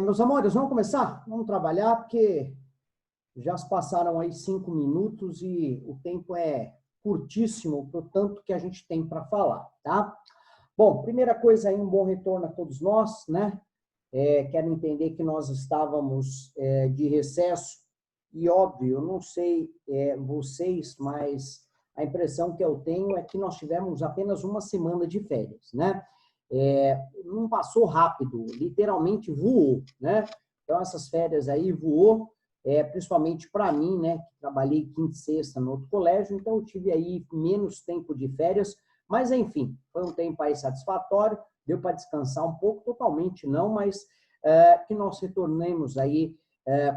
Meus amores, vamos começar? Vamos trabalhar, porque já se passaram aí 5 minutos e o tempo é curtíssimo para o tanto que a gente tem para falar, tá? Bom, primeira coisa aí, um bom retorno a todos nós, né? Quero entender que nós estávamos de recesso e, óbvio, eu não sei vocês, mas a impressão que eu tenho é que nós tivemos apenas uma semana de férias, né? Não passou rápido, literalmente voou, né? Então, essas férias aí voou, principalmente para mim, né? Que trabalhei quinta e sexta no outro colégio, então eu tive aí menos tempo de férias, mas enfim, foi um tempo aí satisfatório, deu para descansar um pouco, totalmente não, mas que nós retornemos aí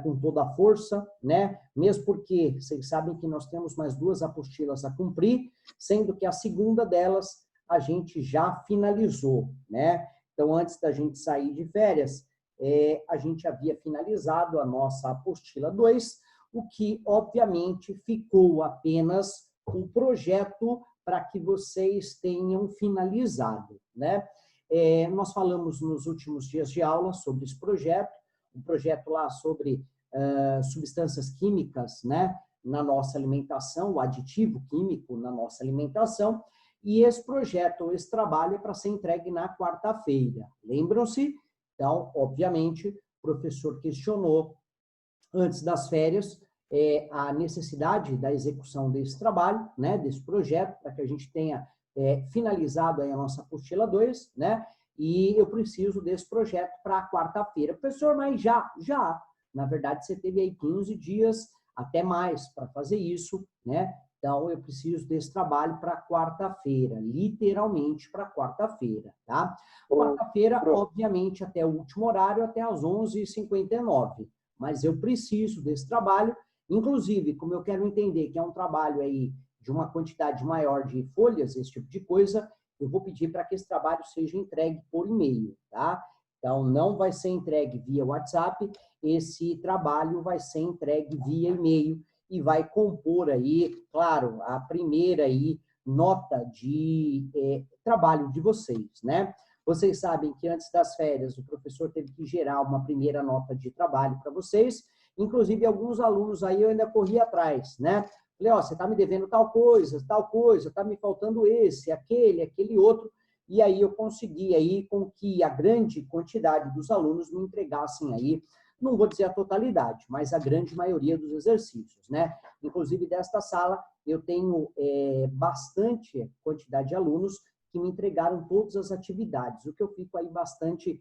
com toda a força, né? Mesmo porque vocês sabem que nós temos mais 2 apostilas a cumprir, sendo que a segunda delas a gente já finalizou, né? Então, antes da gente sair de férias, a gente havia finalizado a nossa apostila 2, o que, obviamente, ficou apenas o projeto para que vocês tenham finalizado, né? Nós falamos nos últimos dias de aula sobre esse projeto, um projeto lá sobre substâncias químicas, né? Na nossa alimentação, o aditivo químico na nossa alimentação, e esse projeto, esse trabalho é para ser entregue na quarta-feira. Lembram-se? Então, obviamente, o professor questionou, antes das férias, a necessidade da execução desse trabalho, né, desse projeto, para que a gente tenha finalizado aí a nossa apostila 2, né, e eu preciso desse projeto para a quarta-feira. Professor, mas já, na verdade, você teve aí 15 dias, até mais, para fazer isso, né? Então, eu preciso desse trabalho para quarta-feira, literalmente para quarta-feira, tá? Quarta-feira, obviamente, até o último horário, até às 11h59. Mas eu preciso desse trabalho, inclusive, como eu quero entender que é um trabalho aí de uma quantidade maior de folhas, esse tipo de coisa, eu vou pedir para que esse trabalho seja entregue por e-mail, tá? Então, não vai ser entregue via WhatsApp, esse trabalho vai ser entregue via e-mail, e vai compor aí, claro, a primeira aí nota de trabalho de vocês, né? Vocês sabem que antes das férias o professor teve que gerar uma primeira nota de trabalho para vocês, inclusive alguns alunos aí eu ainda corri atrás, né? Falei, ó, você está me devendo tal coisa, está me faltando esse, aquele outro, e aí eu consegui aí com que a grande quantidade dos alunos me entregassem aí, não vou dizer a totalidade, mas a grande maioria dos exercícios, né? Inclusive, desta sala, eu tenho bastante quantidade de alunos que me entregaram todas as atividades, o que eu fico aí bastante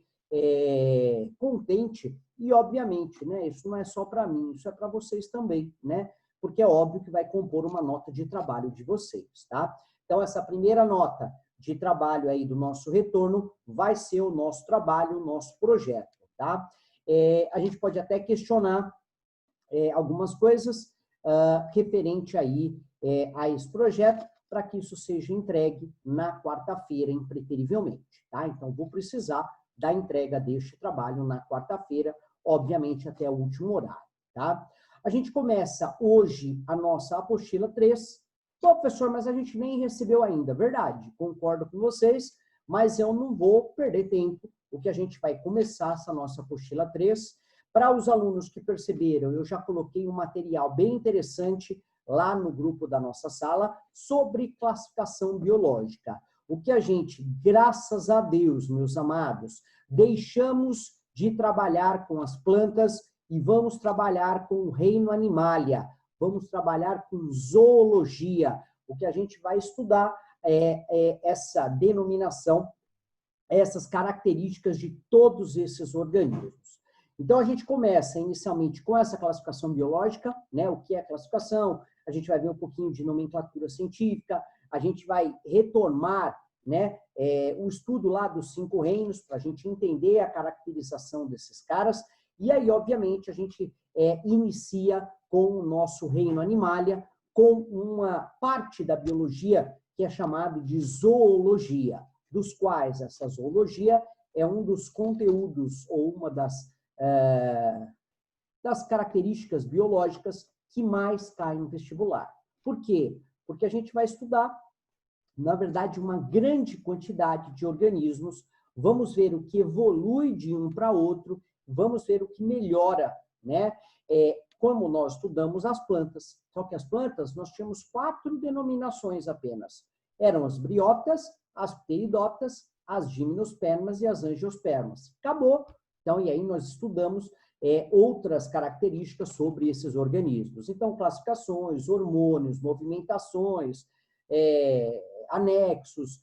contente, e obviamente, né, isso não é só para mim, isso é para vocês também, né? Porque é óbvio que vai compor uma nota de trabalho de vocês, tá? Então, essa primeira nota de trabalho aí do nosso retorno vai ser o nosso trabalho, o nosso projeto, tá? A gente pode até questionar algumas coisas referente aí a esse projeto, para que isso seja entregue na quarta-feira, impreterivelmente, tá? Então, vou precisar da entrega deste trabalho na quarta-feira, obviamente até o último horário, tá? A gente começa hoje a nossa apostila 3. Pô, professor, mas a gente nem recebeu ainda. Verdade, concordo com vocês, mas eu não vou perder tempo. O que a gente vai começar essa nossa apostila 3. Para os alunos que perceberam, eu já coloquei um material bem interessante lá no grupo da nossa sala sobre classificação biológica. O que a gente, graças a Deus, meus amados, deixamos de trabalhar com as plantas e vamos trabalhar com o reino animalia, vamos trabalhar com zoologia. O que a gente vai estudar é essa denominação, essas características de todos esses organismos. Então, a gente começa inicialmente com essa classificação biológica, né? O que é classificação, a gente vai ver um pouquinho de nomenclatura científica, a gente vai retomar, né, o estudo lá dos 5 reinos, para a gente entender a caracterização desses caras, e aí, obviamente, a gente inicia com o nosso reino animalia, com uma parte da biologia que é chamada de zoologia, dos quais essa zoologia é um dos conteúdos ou uma das características biológicas que mais caem no vestibular. Por quê? Porque a gente vai estudar, na verdade, uma grande quantidade de organismos, vamos ver o que evolui de um para outro, vamos ver o que melhora, né? Como nós estudamos as plantas. Só que as plantas, nós tínhamos 4 denominações apenas. Eram as briófitas, as pteridófitas, as gimnospermas e as angiospermas. Acabou. Então, e aí nós estudamos outras características sobre esses organismos. Então, classificações, hormônios, movimentações, anexos,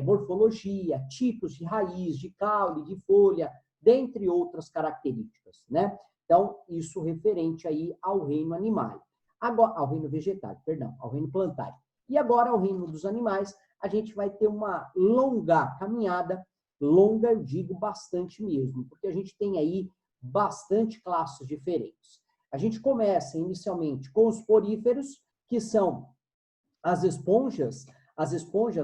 morfologia, tipos de raiz, de caule, de folha, dentre outras características, né? Então, isso referente aí ao reino animal. Agora, ao reino vegetal, perdão, ao reino plantário. E agora, ao reino dos animais, a gente vai ter uma longa caminhada, longa, eu digo bastante mesmo, porque a gente tem aí bastante classes diferentes. A gente começa inicialmente com os poríferos, que são as esponjas,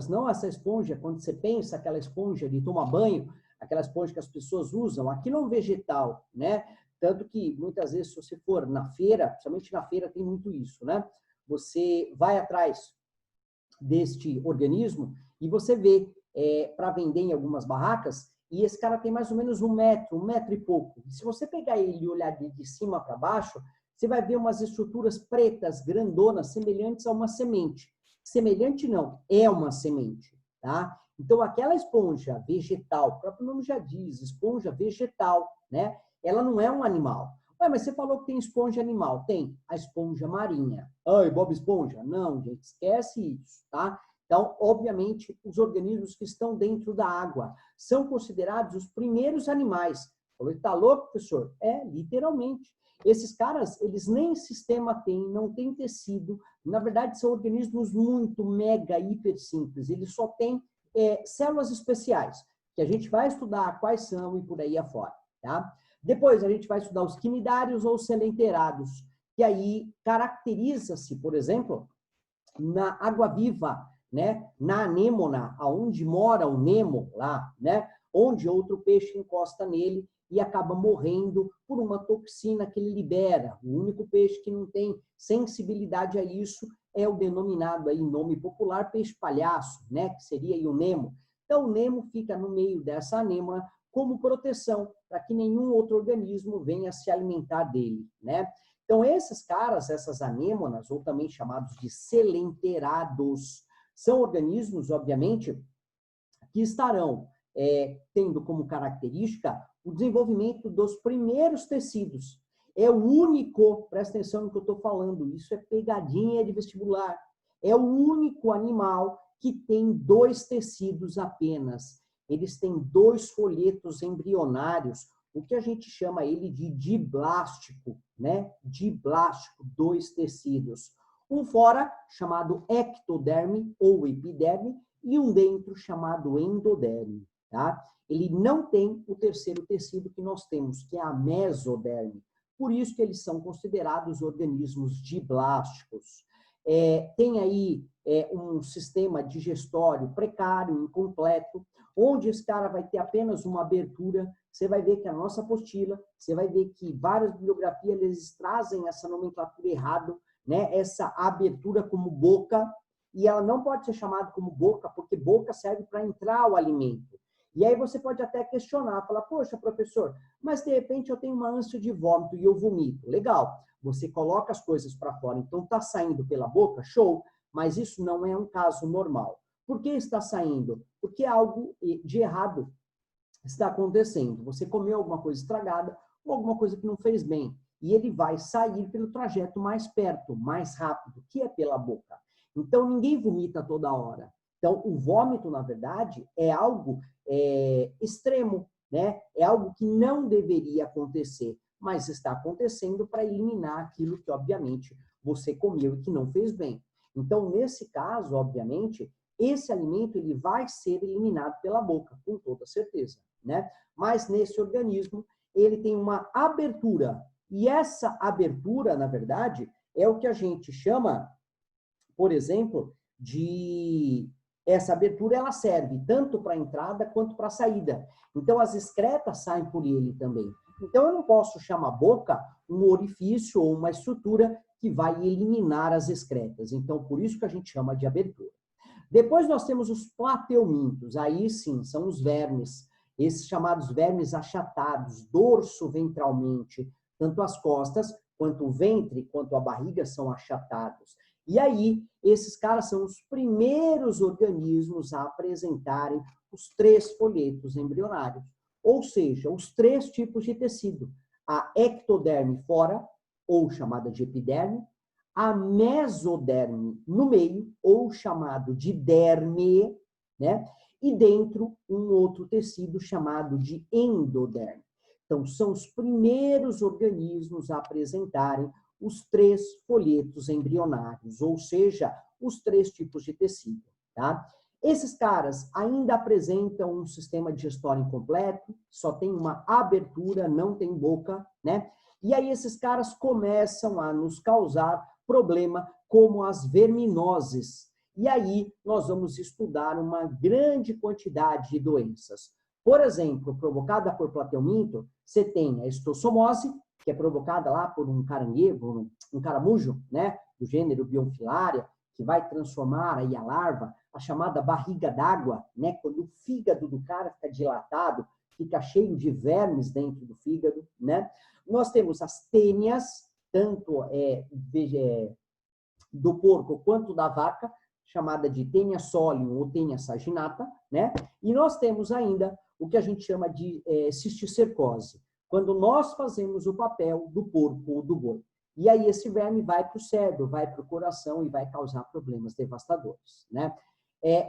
não essa esponja, quando você pensa aquela esponja de tomar banho, aquela esponja que as pessoas usam, aquilo é um vegetal, né? Tanto que, muitas vezes, se você for na feira, principalmente na feira tem muito isso, né? Você vai atrás deste organismo e você vê para vender em algumas barracas, e esse cara tem mais ou menos 1 metro e pouco. E se você pegar ele e olhar de cima para baixo, você vai ver umas estruturas pretas, grandonas, semelhantes a uma semente. Semelhante não, é uma semente, tá? Então, aquela esponja vegetal, o próprio nome já diz, esponja vegetal, né? Ela não é um animal. Ué, mas você falou que tem esponja animal. Tem a esponja marinha. Ai, Bob Esponja? Não, gente, esquece isso, tá? Então, obviamente, os organismos que estão dentro da água são considerados os primeiros animais. Falou, tá louco, professor? Literalmente. Esses caras, eles nem sistema têm, não têm tecido. Na verdade, são organismos muito mega, hiper simples. Eles só têm células especiais, que a gente vai estudar quais são e por aí afora, tá? Depois, a gente vai estudar os quinidários ou selenterados, que aí caracteriza-se, por exemplo, na água-viva, né? Na anêmona, aonde mora o Nemo lá, né? Onde outro peixe encosta nele e acaba morrendo por uma toxina que ele libera. O único peixe que não tem sensibilidade a isso é o denominado aí, em nome popular, peixe-palhaço, né? Que seria aí o Nemo. Então, o Nemo fica no meio dessa anêmona como proteção, para que nenhum outro organismo venha se alimentar dele, né? Então, esses caras, essas anêmonas, ou também chamados de selenterados, são organismos, obviamente, que estarão tendo como característica o desenvolvimento dos primeiros tecidos. É o único, presta atenção no que eu estou falando, isso é pegadinha de vestibular, é o único animal que tem 2 tecidos apenas. Eles têm 2 folhetos embrionários, o que a gente chama ele de diblástico, né? Diblástico, 2 tecidos. Um fora, chamado ectoderme ou epiderme, e um dentro, chamado endoderme, tá? Ele não tem o terceiro tecido que nós temos, que é a mesoderme. Por isso que eles são considerados organismos diblásticos. Tem aí um sistema digestório precário, incompleto, onde esse cara vai ter apenas uma abertura. Você vai ver que a nossa apostila, você vai ver que várias bibliografias eles trazem essa nomenclatura errada, né? Essa abertura como boca, e ela não pode ser chamada como boca, porque boca serve para entrar o alimento. E aí você pode até questionar, falar, poxa, professor, mas de repente eu tenho uma ânsia de vômito e eu vomito. Legal, você coloca as coisas para fora, então está saindo pela boca, show, mas isso não é um caso normal. Por que está saindo? Porque algo de errado está acontecendo. Você comeu alguma coisa estragada ou alguma coisa que não fez bem. E ele vai sair pelo trajeto mais perto, mais rápido, que é pela boca. Então, ninguém vomita toda hora. Então, o vômito, na verdade, é algo extremo, né? É algo que não deveria acontecer, mas está acontecendo para eliminar aquilo que, obviamente, você comeu e que não fez bem. Então, nesse caso, obviamente, esse alimento ele vai ser eliminado pela boca, com toda certeza, né? Mas nesse organismo, ele tem uma abertura. E essa abertura, na verdade, é o que a gente chama, por exemplo, de... Essa abertura, ela serve tanto para a entrada quanto para a saída. Então, as excretas saem por ele também. Então, eu não posso chamar boca um orifício ou uma estrutura que vai eliminar as excretas. Então, por isso que a gente chama de abertura. Depois nós temos os plateumintos, aí sim, são os vermes. esses chamados vermes achatados, dorso ventralmente, tanto as costas, quanto o ventre, quanto a barriga são achatados. E aí, esses caras são os primeiros organismos a apresentarem os 3 folhetos embrionários, ou seja, os 3 tipos de tecido. A ectoderme fora, ou chamada de epiderme, a mesoderme no meio, ou chamado de derme, né? E dentro um outro tecido chamado de endoderme. Então, são os primeiros organismos a apresentarem os 3 folhetos embrionários, ou seja, os 3 tipos de tecido, tá? Esses caras ainda apresentam um sistema digestório incompleto, só tem uma abertura, não tem boca, né? E aí esses caras começam a nos causar problema como as verminoses. E aí nós vamos estudar uma grande quantidade de doenças. Por exemplo, provocada por plateuminto, você tem a estossomose, que é provocada lá por um caranguejo, um caramujo, né, do gênero Bionfilaria, que vai transformar aí a larva, a chamada barriga d'água, né, quando o fígado do cara fica dilatado, fica cheio de vermes dentro do fígado, né? Nós temos as tênias, tanto do porco quanto da vaca, chamada de tênia solium ou tênia saginata, né? E nós temos ainda o que a gente chama de cisticercose, quando nós fazemos o papel do porco ou do boi. E aí esse verme vai para o cérebro, vai para o coração e vai causar problemas devastadores, né?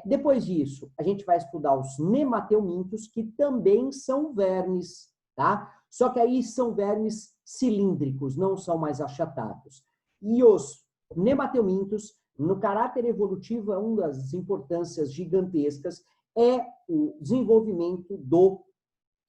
Depois disso, a gente vai estudar os nemateumintos, que também são vermes, tá? Só que aí são vermes cilíndricos, não são mais achatados. E os nemateumintos, no caráter evolutivo, é uma das importâncias gigantescas, é o desenvolvimento do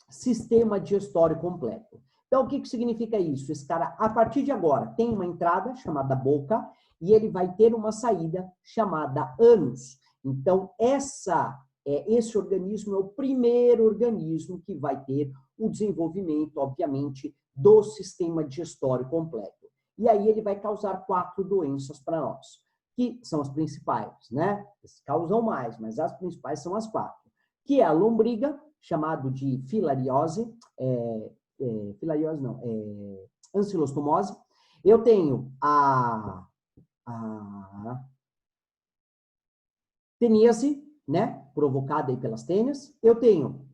sistema digestório completo. Então, o que significa isso? Esse cara, a partir de agora, tem uma entrada chamada boca e ele vai ter uma saída chamada ânus. Então, esse organismo é o primeiro organismo que vai ter o desenvolvimento, obviamente, do sistema digestório completo. E aí ele vai causar 4 doenças para nós, que são as principais, né? Eles causam mais, mas as principais são as 4, que é a lombriga, chamado de filariose, ancilostomose. Eu tenho a teníase, né, provocada aí pelas tênias. Eu tenho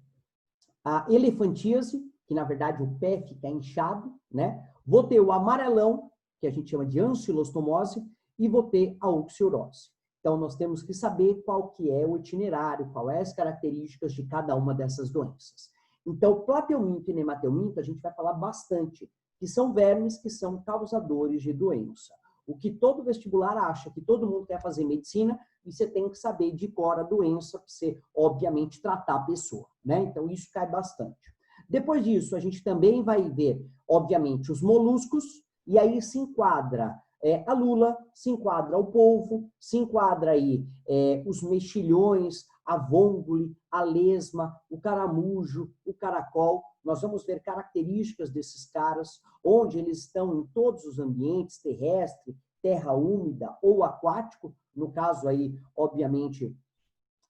a elefantíase, que na verdade o pé fica inchado, né? Vou ter o amarelão, que a gente chama de ancilostomose, e vou ter a oxiurose. Então, nós temos que saber qual que é o itinerário, quais as características de cada uma dessas doenças. Então, plateuminto e nemateuminto, a gente vai falar bastante, que são vermes que são causadores de doença. O que todo vestibular acha, que todo mundo quer fazer medicina, e você tem que saber de cor a doença, para você, obviamente, tratar a pessoa, né? Então, isso cai bastante. Depois disso, a gente também vai ver, obviamente, os moluscos, e aí se enquadra a lula, se enquadra o polvo, se enquadra aí os mexilhões, a vongole, a lesma, o caramujo, o caracol. Nós vamos ver características desses caras, onde eles estão em todos os ambientes, terrestre, terra úmida ou aquático, no caso aí, obviamente,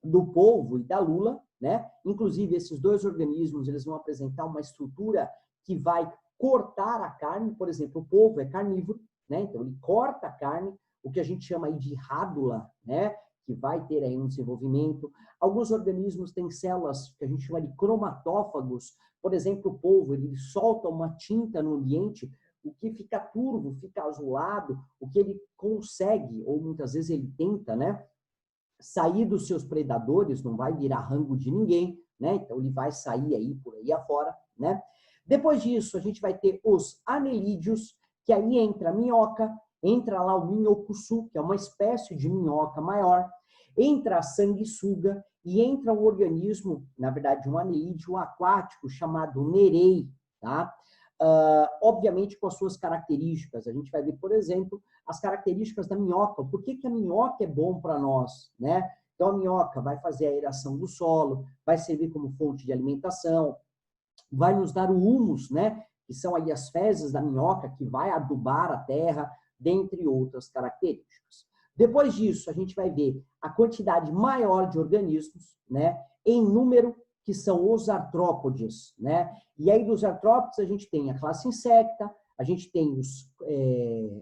do polvo e da lula, né? Inclusive, esses 2 organismos, eles vão apresentar uma estrutura que vai cortar a carne. Por exemplo, o polvo é carnívoro, né? Então, ele corta a carne, o que a gente chama aí de rádula, né? Que vai ter aí um desenvolvimento. Alguns organismos têm células que a gente chama de cromatófagos. Por exemplo, o polvo, ele solta uma tinta no ambiente, o que fica turvo, fica azulado, o que ele consegue, ou muitas vezes ele tenta, né? Sair dos seus predadores, não vai virar rango de ninguém, né? Então, ele vai sair aí por aí afora, né? Depois disso, a gente vai ter os anelídeos, que aí entra a minhoca, entra lá o minhocuçu, que é uma espécie de minhoca maior, entra a sanguessuga e entra um organismo, na verdade, um anelídeo aquático chamado nerei, tá? Obviamente com as suas características. A gente vai ver, por exemplo, as características da minhoca. Por que a minhoca é bom para nós, né? Então, a minhoca vai fazer a aeração do solo, vai servir como fonte de alimentação, vai nos dar o humus, né? Que são aí as fezes da minhoca, que vai adubar a terra, dentre outras características. Depois disso, a gente vai ver a quantidade maior de organismos, né? Em número que são os artrópodes, né? E aí dos artrópodes a gente tem a classe insecta, a gente tem os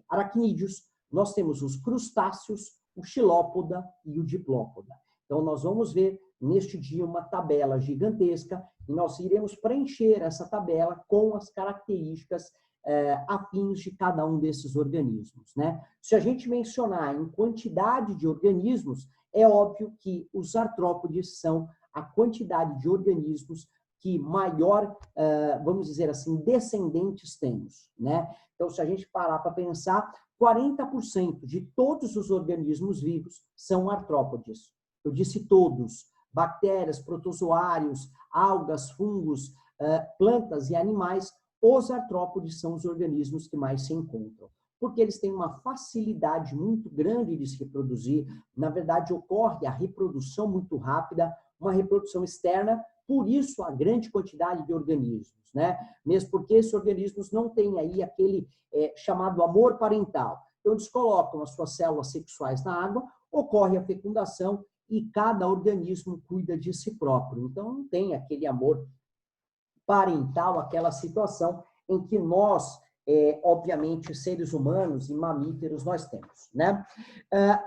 aracnídeos, nós temos os crustáceos, o xilópoda e o diplópoda. Então nós vamos ver neste dia uma tabela gigantesca e nós iremos preencher essa tabela com as características afins de cada um desses organismos, né? Se a gente mencionar em quantidade de organismos, é óbvio que os artrópodes são a quantidade de organismos que maior, vamos dizer assim, descendentes temos, né? Então, se a gente parar para pensar, 40% de todos os organismos vivos são artrópodes. Eu disse todos, bactérias, protozoários, algas, fungos, plantas e animais, os artrópodes são os organismos que mais se encontram, porque eles têm uma facilidade muito grande de se reproduzir. Na verdade, ocorre a reprodução muito rápida, uma reprodução externa, por isso a grande quantidade de organismos, né? Mesmo porque esses organismos não têm aí aquele chamado amor parental. Então, eles colocam as suas células sexuais na água, ocorre a fecundação e cada organismo cuida de si próprio. Então, não tem aquele amor parental, aquela situação em que nós, obviamente, seres humanos e mamíferos, nós temos, né?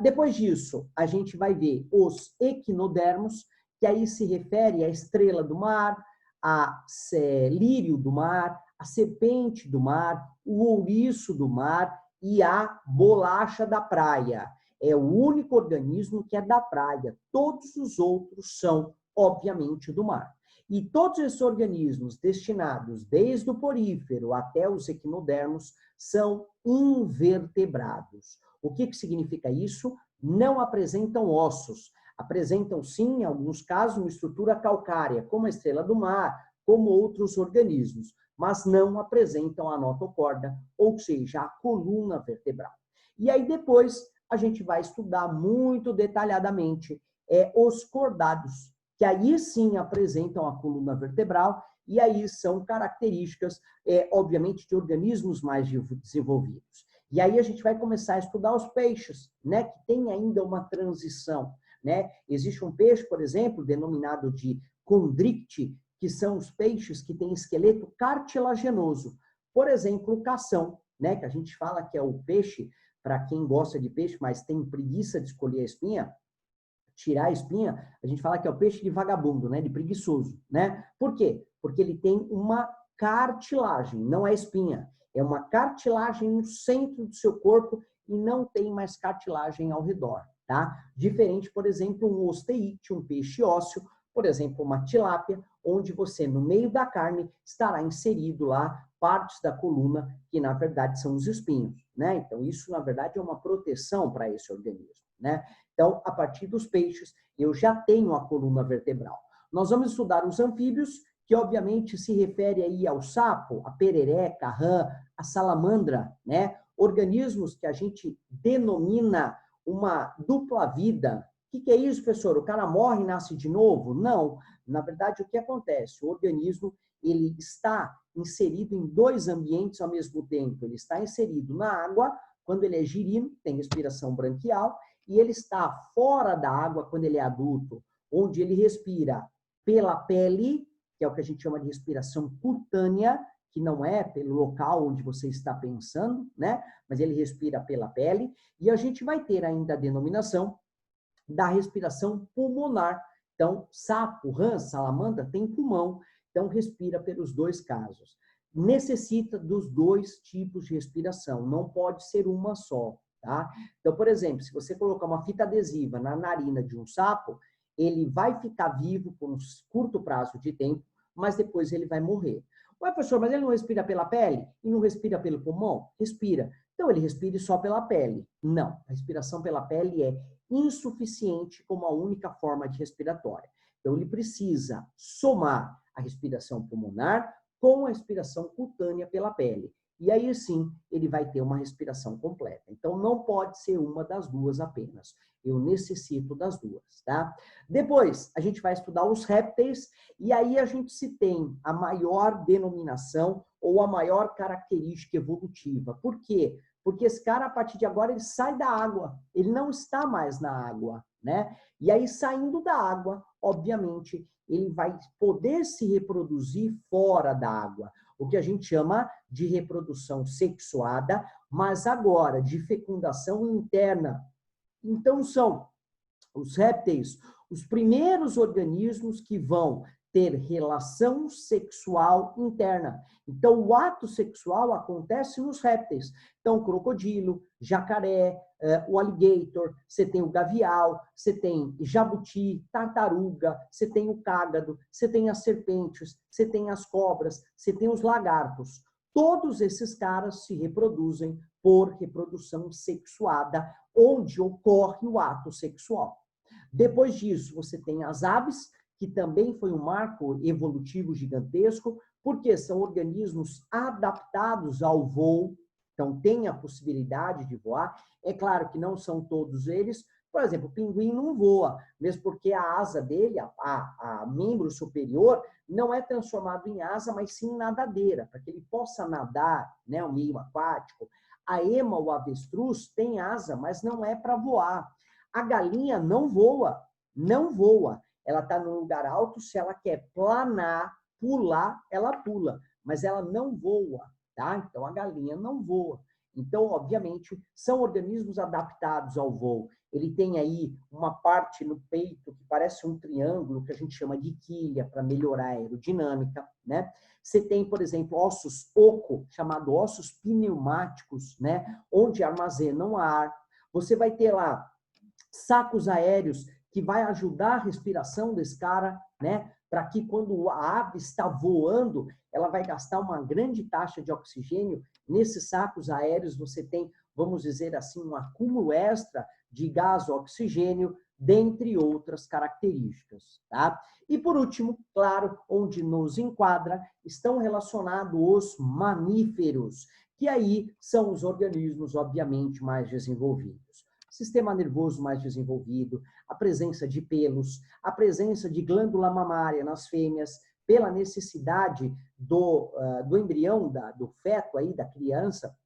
Depois disso, a gente vai ver os equinodermos, que aí se refere à estrela do mar, a lírio do mar, a serpente do mar, o ouriço do mar e a bolacha da praia. É o único organismo que é da praia. Todos os outros são, obviamente, do mar. E todos esses organismos destinados, desde o porífero até os equinodermos, são invertebrados. O que significa isso? Não apresentam ossos. Apresentam, sim, em alguns casos, uma estrutura calcária, como a estrela do mar, como outros organismos, mas não apresentam a notocorda, ou seja, a coluna vertebral. E aí depois a gente vai estudar muito detalhadamente os cordados, que aí sim apresentam a coluna vertebral, e aí são características, obviamente, de organismos mais desenvolvidos. E aí a gente vai começar a estudar os peixes, né, que tem ainda uma transição, né? Existe um peixe, por exemplo, denominado de condricte, que são os peixes que têm esqueleto cartilaginoso. Por exemplo, o cação, né, que a gente fala que é o peixe, para quem gosta de peixe, mas tem preguiça de escolher a espinha, tirar a espinha, a gente fala que é o peixe de vagabundo, né, de preguiçoso, né? Por quê? Porque ele tem uma cartilagem, não é espinha. É uma cartilagem no centro do seu corpo e não tem mais cartilagem ao redor, tá? Diferente, por exemplo, um osteíte, um peixe ósseo, por exemplo, uma tilápia, onde você, no meio da carne, estará inserido lá partes da coluna, que na verdade são os espinhos, né? Então, isso, na verdade, é uma proteção para esse organismo, né? Então, a partir dos peixes, eu já tenho a coluna vertebral. Nós vamos estudar os anfíbios, que obviamente se refere aí ao sapo, a perereca, a rã, a salamandra, né? Organismos que a gente denomina uma dupla vida. O que é isso, professor? O cara morre e nasce de novo? Não. Na verdade, o que acontece? O organismo, ele está inserido em dois ambientes ao mesmo tempo. Ele está inserido na água, quando ele é girino, tem respiração branquial, e ele está fora da água quando ele é adulto, onde ele respira pela pele, que é o que a gente chama de respiração cutânea, que não é pelo local onde você está pensando, né? Mas ele respira pela pele, e a gente vai ter ainda a denominação da respiração pulmonar. Então, sapo, rã, salamandra tem pulmão, então respira pelos dois casos. Necessita dos dois tipos de respiração, não pode ser uma só, tá? Então, por exemplo, se você colocar uma fita adesiva na narina de um sapo, ele vai ficar vivo por um curto prazo de tempo, mas depois ele vai morrer. Ué, professor, mas ele não respira pela pele? E não respira pelo pulmão? Respira. Então, ele respira só pela pele. Não, a respiração pela pele é insuficiente como a única forma de respiratória. Então, ele precisa somar a respiração pulmonar com a respiração cutânea pela pele. E aí sim, ele vai ter uma respiração completa. Então, não pode ser uma das duas apenas. Eu necessito das duas, tá? Depois, a gente vai estudar os répteis, e aí a gente se tem a maior denominação ou a maior característica evolutiva. Por quê? Porque esse cara, a partir de agora, ele sai da água. Ele não está mais na água, né? E aí, saindo da água, obviamente, ele vai poder se reproduzir fora da água, o que a gente chama de reprodução sexuada, mas agora de fecundação interna. Então, são os répteis os primeiros organismos que vão ter relação sexual interna. Então, o ato sexual acontece nos répteis. Então, crocodilo, jacaré, o alligator, você tem o gavial, você tem jabuti, tartaruga, você tem o cágado, você tem as serpentes, você tem as cobras, você tem os lagartos. Todos esses caras se reproduzem por reprodução sexuada, onde ocorre o ato sexual. Depois disso, você tem as aves, que também foi um marco evolutivo gigantesco, porque são organismos adaptados ao voo, então tem a possibilidade de voar. É claro que não são todos eles. Por exemplo, o pinguim não voa, mesmo porque a asa dele, a membro superior, não é transformado em asa, mas sim em nadadeira, para que ele possa nadar, né, o meio aquático. A ema, o avestruz, tem asa, mas não é para voar. A galinha não voa, não voa. Ela está num lugar alto, se ela quer planar, pular, ela pula, mas ela não voa, tá? Então, a galinha não voa. Então, obviamente, são organismos adaptados ao voo. Ele tem aí uma parte no peito que parece um triângulo, que a gente chama de quilha, para melhorar a aerodinâmica, né? Você tem, por exemplo, ossos oco, chamado ossos pneumáticos, né? Onde armazenam ar. Você vai ter lá sacos aéreos que vai ajudar a respiração desse cara, né? Para que quando a ave está voando, ela vai gastar uma grande taxa de oxigênio. Nesses sacos aéreos você tem, vamos dizer assim, um acúmulo extra de gás oxigênio, dentre outras características, tá? E por último, claro, onde nos enquadra, estão relacionados os mamíferos, que aí são os organismos, obviamente, mais desenvolvidos. Sistema nervoso mais desenvolvido, a presença de pelos, a presença de glândula mamária nas fêmeas, pela necessidade do embrião, do feto aí, da criança,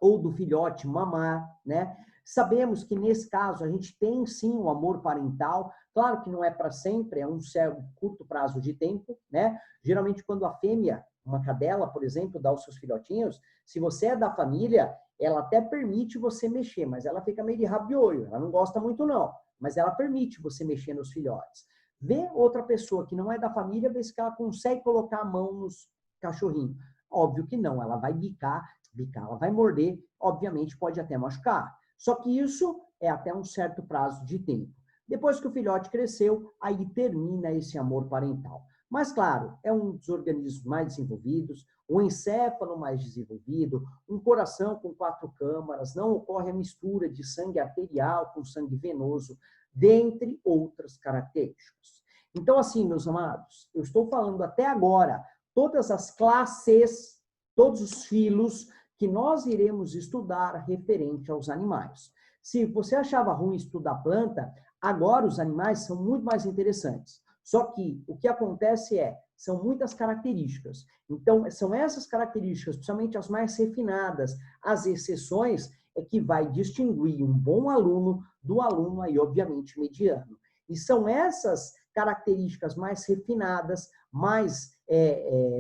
ou do filhote mamar, né? Sabemos que nesse caso a gente tem sim o amor parental, claro que não é para sempre, é um certo curto prazo de tempo, né? Geralmente quando a fêmea, uma cadela, por exemplo, dá os seus filhotinhos, se você é da família, ela até permite você mexer, mas ela fica meio de rabiolho, ela não gosta muito não, mas ela permite você mexer nos filhotes. Vê outra pessoa que não é da família, vê se ela consegue colocar a mão nos cachorrinhos. Óbvio que não, ela vai bicar, ela vai morder, obviamente pode até machucar. Só que isso é até um certo prazo de tempo. Depois que o filhote cresceu, aí termina esse amor parental. Mas, claro, é um dos organismos mais desenvolvidos, um encéfalo mais desenvolvido, um coração com 4 câmaras, não ocorre a mistura de sangue arterial com sangue venoso, dentre outras características. Então, assim, meus amados, eu estou falando até agora todas as classes, todos os filos que nós iremos estudar referente aos animais. Se você achava ruim estudar planta, agora os animais são muito mais interessantes. Só que o que acontece são muitas características. Então, são essas características, principalmente as mais refinadas, as exceções, é que vai distinguir um bom aluno do aluno aí, obviamente, mediano. E são essas características mais refinadas, mais,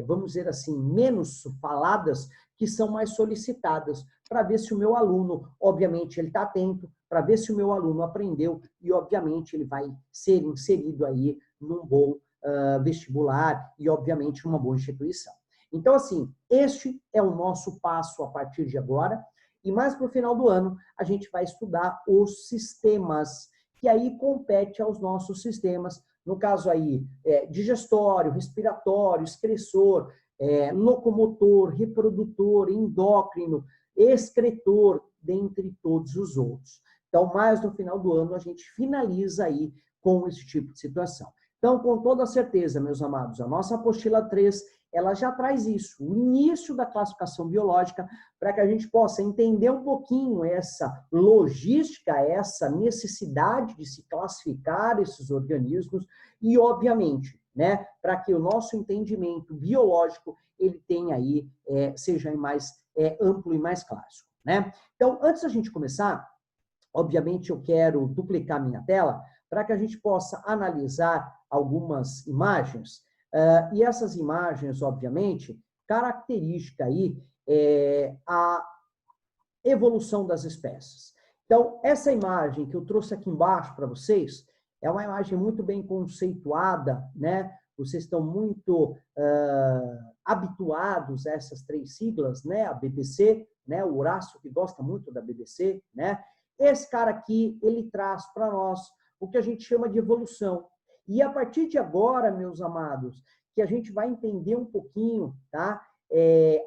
vamos dizer assim, menos faladas, que são mais solicitadas, para ver se o meu aluno, obviamente, ele está atento, para ver se o meu aluno aprendeu e, obviamente, ele vai ser inserido aí num bom vestibular e, obviamente, uma boa instituição. Então, assim, este é o nosso passo a partir de agora, e mais para o final do ano, a gente vai estudar os sistemas, que aí compete aos nossos sistemas, no caso aí, digestório, respiratório, excressor, locomotor, reprodutor, endócrino, excretor, dentre todos os outros. Então, mais no final do ano, a gente finaliza aí com esse tipo de situação. Então, com toda certeza, meus amados, a nossa apostila 3, ela já traz isso, o início da classificação biológica, para que a gente possa entender um pouquinho essa logística, essa necessidade de se classificar esses organismos e, obviamente, né, para que o nosso entendimento biológico ele tenha aí, seja mais amplo e mais clássico, né? Então, antes da gente começar, Obviamente, eu quero duplicar minha tela para que a gente possa analisar algumas imagens. E essas imagens, obviamente, característica aí a evolução das espécies. Então, essa imagem que eu trouxe aqui embaixo para vocês é uma imagem muito bem conceituada, né? Vocês estão muito habituados a essas três siglas, né? A BBC, né? O Horácio, que gosta muito da BBC, né? Esse cara aqui, ele traz para nós o que a gente chama de evolução. E a partir de agora, meus amados, que a gente vai entender um pouquinho, tá?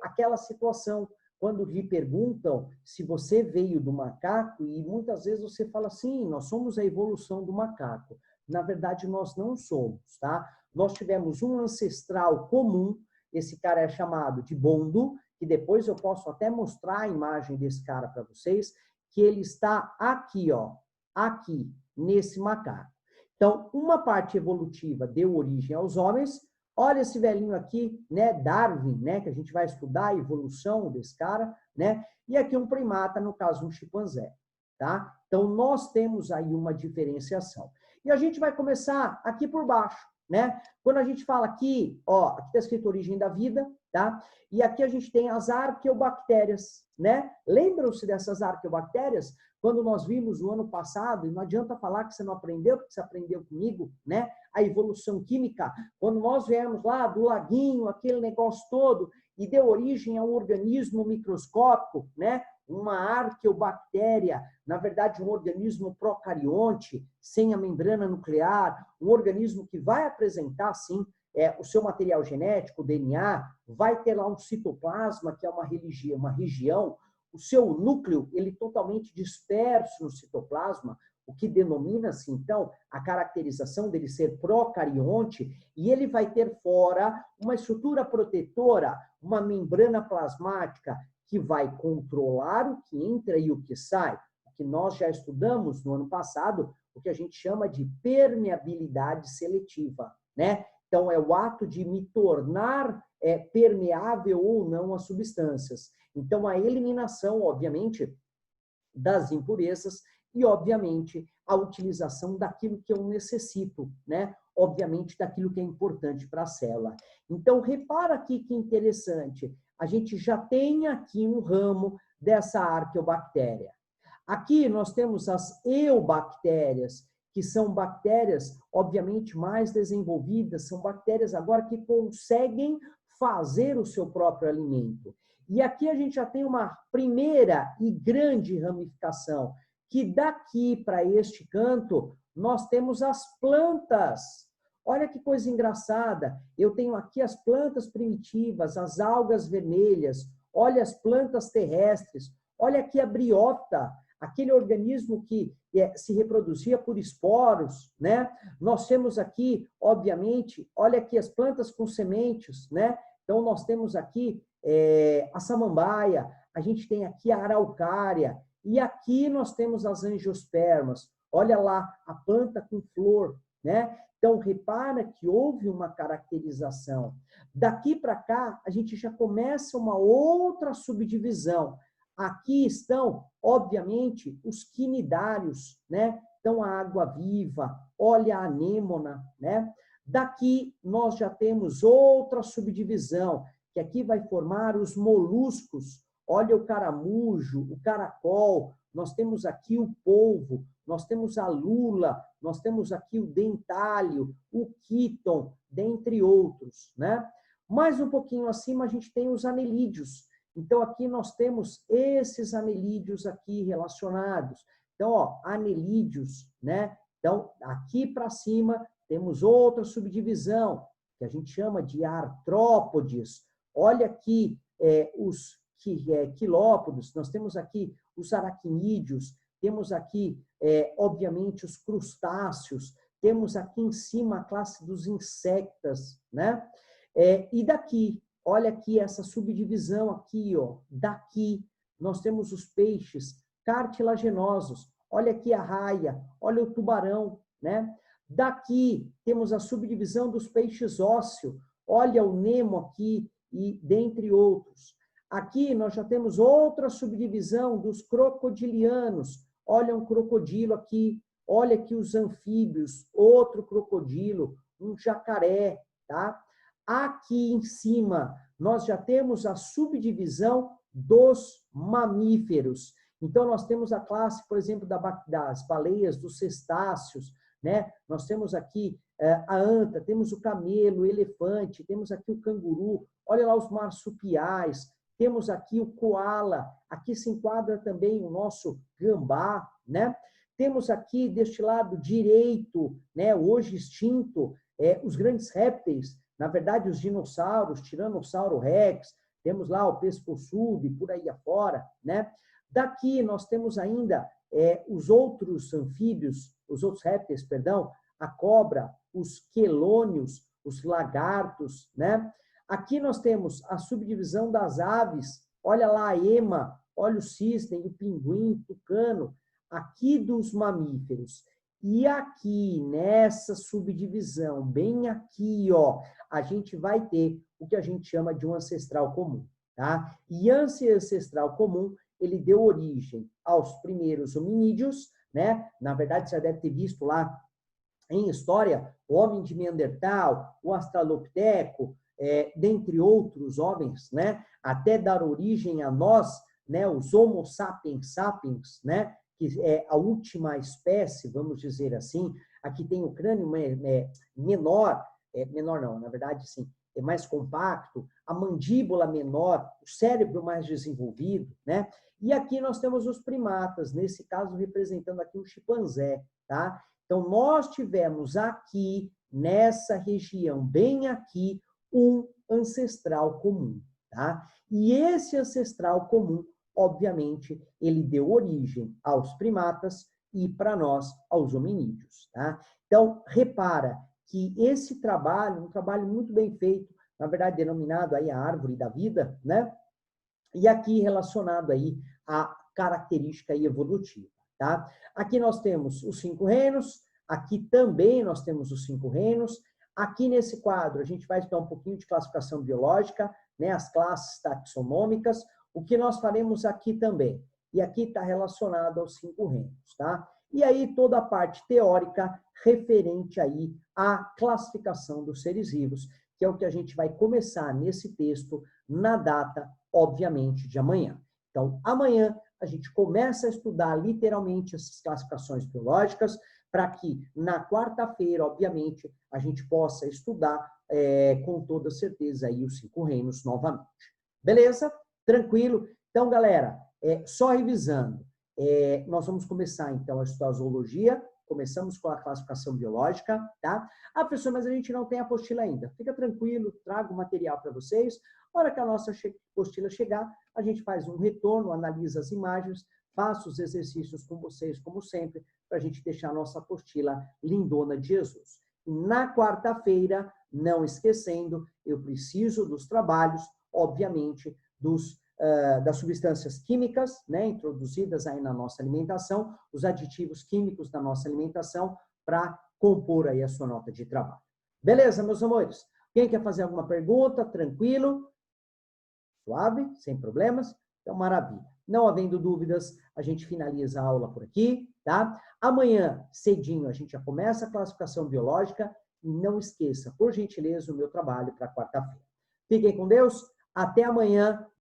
Aquela situação, quando lhe perguntam se você veio do macaco, e muitas vezes você fala assim, nós somos a evolução do macaco. Na verdade, nós não somos, tá? Nós tivemos um ancestral comum, esse cara é chamado de Bondo, que depois eu posso até mostrar a imagem desse cara para vocês, que ele está aqui, ó, aqui, nesse macaco. Então, uma parte evolutiva deu origem aos homens. Olha esse velhinho aqui, né, Darwin, né, que a gente vai estudar a evolução desse cara, né? E aqui um primata, no caso um chimpanzé, tá? Então, nós temos aí uma diferenciação. E a gente vai começar aqui por baixo, né? Quando a gente fala aqui, ó, aqui está escrito origem da vida, tá? E aqui a gente tem as arqueobactérias, né? Lembram-se dessas arqueobactérias? Quando nós vimos o ano passado, e não adianta falar que você não aprendeu, porque você aprendeu comigo, né? A evolução química, quando nós viemos lá do laguinho, aquele negócio todo, e deu origem a um organismo microscópico, né? Uma arqueobactéria, na verdade um organismo procarionte, sem a membrana nuclear, um organismo que vai apresentar, sim, o seu material genético, o DNA, vai ter lá um citoplasma, que é uma região, o seu núcleo, ele totalmente disperso no citoplasma, o que denomina-se, então, a caracterização dele ser procarionte, e ele vai ter fora uma estrutura protetora, uma membrana plasmática, que vai controlar o que entra e o que sai, o que nós já estudamos no ano passado, o que a gente chama de permeabilidade seletiva, né? Então, é o ato de me tornar permeável ou não a substâncias. Então, a eliminação, obviamente, das impurezas e, obviamente, a utilização daquilo que eu necessito, né? Obviamente, daquilo que é importante para a célula. Então, repara aqui que interessante. A gente já tem aqui um ramo dessa arqueobactéria. Aqui nós temos as eubactérias, que são bactérias, obviamente, mais desenvolvidas, são bactérias agora que conseguem fazer o seu próprio alimento. E aqui a gente já tem uma primeira e grande ramificação, que daqui para este canto, nós temos as plantas. Olha que coisa engraçada, eu tenho aqui as plantas primitivas, as algas vermelhas, olha as plantas terrestres, olha aqui a briota, aquele organismo que se reproduzia por esporos, né? Nós temos aqui, obviamente, olha aqui as plantas com sementes, né? Então, nós temos aqui a samambaia, a gente tem aqui a araucária, e aqui nós temos as angiospermas. Olha lá, a planta com flor, né? Então, repara que houve uma caracterização. Daqui para cá, a gente já começa uma outra subdivisão. Aqui estão, obviamente, os quinidários, né? Então, a água-viva, olha a anêmona, né? Daqui, nós já temos outra subdivisão, que aqui vai formar os moluscos. Olha o caramujo, o caracol, nós temos aqui o polvo, nós temos a lula, nós temos aqui o dentário, o quíton, dentre outros, né? Mais um pouquinho acima, a gente tem os anelídeos. Então, aqui nós temos esses anelídeos aqui relacionados. Então, ó, anelídeos, né? Então, aqui para cima, temos outra subdivisão, que a gente chama de artrópodes. Olha aqui os quilópodos, nós temos aqui os aracnídeos, temos aqui, obviamente, os crustáceos, temos aqui em cima a classe dos insectas, né? E daqui, olha aqui essa subdivisão aqui, ó, daqui, nós temos os peixes cartilaginosos, olha aqui a raia, olha o tubarão, né? Daqui temos a subdivisão dos peixes ósseos, olha o Nemo aqui, e dentre outros. Aqui nós já temos outra subdivisão dos crocodilianos. olha um crocodilo aqui, olha aqui os anfíbios, outro crocodilo, um jacaré, tá? Aqui em cima, nós já temos a subdivisão dos mamíferos. Então, nós temos a classe, por exemplo, das baleias, dos cetáceos, né? Nós temos aqui a anta, temos o camelo, o elefante, temos aqui o canguru, olha lá os marsupiais, temos aqui o koala, aqui se enquadra também o nosso gambá, né? Temos aqui, deste lado direito, né, hoje extinto, os grandes répteis, na verdade, os dinossauros, Tiranossauro Rex, temos lá o pescoçudo e por aí afora, né? Daqui nós temos ainda os outros anfíbios, os outros répteis, perdão, a cobra, os quelônios, os lagartos, né? Aqui nós temos a subdivisão das aves, olha lá a ema, olha o cisne, o pinguim, o tucano, aqui dos mamíferos. E aqui, nessa subdivisão, bem aqui, ó, a gente vai ter o que a gente chama de um ancestral comum, tá? E esse ancestral comum, ele deu origem aos primeiros hominídeos, né? Na verdade, você já deve ter visto lá em história, o homem de Neandertal, o Australopiteco, dentre outros homens, né? Até dar origem a nós, né? Os Homo sapiens sapiens, né? Que é a última espécie, vamos dizer assim. Aqui tem o crânio menor, menor não, na verdade, sim, é mais compacto, a mandíbula menor, o cérebro mais desenvolvido, né? E aqui nós temos os primatas, nesse caso representando aqui o chimpanzé, tá? Então, nós tivemos aqui, nessa região, bem aqui, um ancestral comum, tá? E esse ancestral comum, obviamente, ele deu origem aos primatas e, para nós, aos hominídeos, tá? Então, repara que esse trabalho, um trabalho muito bem feito, na verdade, denominado aí a árvore da vida, né? E aqui relacionado aí à característica evolutiva, tá? Aqui nós temos os 5 reinos, aqui também nós temos os 5 reinos. Aqui nesse quadro a gente vai estudar um pouquinho de classificação biológica, né? As classes taxonômicas, o que nós faremos aqui também. E aqui está relacionado aos 5 reinos, tá? E aí toda a parte teórica referente aí à classificação dos seres vivos, que é o que a gente vai começar nesse texto na data, obviamente, de amanhã. Então, amanhã a gente começa a estudar literalmente essas classificações biológicas, para que na quarta-feira, obviamente, a gente possa estudar com toda certeza aí os 5 reinos novamente. Beleza? Tranquilo? Então, galera, só revisando, nós vamos começar, então, a estudar a zoologia. Começamos com a classificação biológica, tá? Ah, professor, mas a gente não tem a apostila ainda. Fica tranquilo, trago o material para vocês. Na hora que a nossa apostila chegar, a gente faz um retorno, analisa as imagens, faço os exercícios com vocês, como sempre, para a gente deixar a nossa apostila lindona de Jesus. Na quarta-feira, não esquecendo, eu preciso dos trabalhos, obviamente, das substâncias químicas, né, introduzidas aí na nossa alimentação, os aditivos químicos da nossa alimentação, para compor aí a sua nota de trabalho. Beleza, meus amores? Quem quer fazer alguma pergunta? Tranquilo? Suave? Sem problemas? Então, maravilha. Não havendo dúvidas, a gente finaliza a aula por aqui, tá? Amanhã, cedinho, a gente já começa a classificação biológica e não esqueça, por gentileza, o meu trabalho para quarta-feira. Fiquem com Deus. Até amanhã.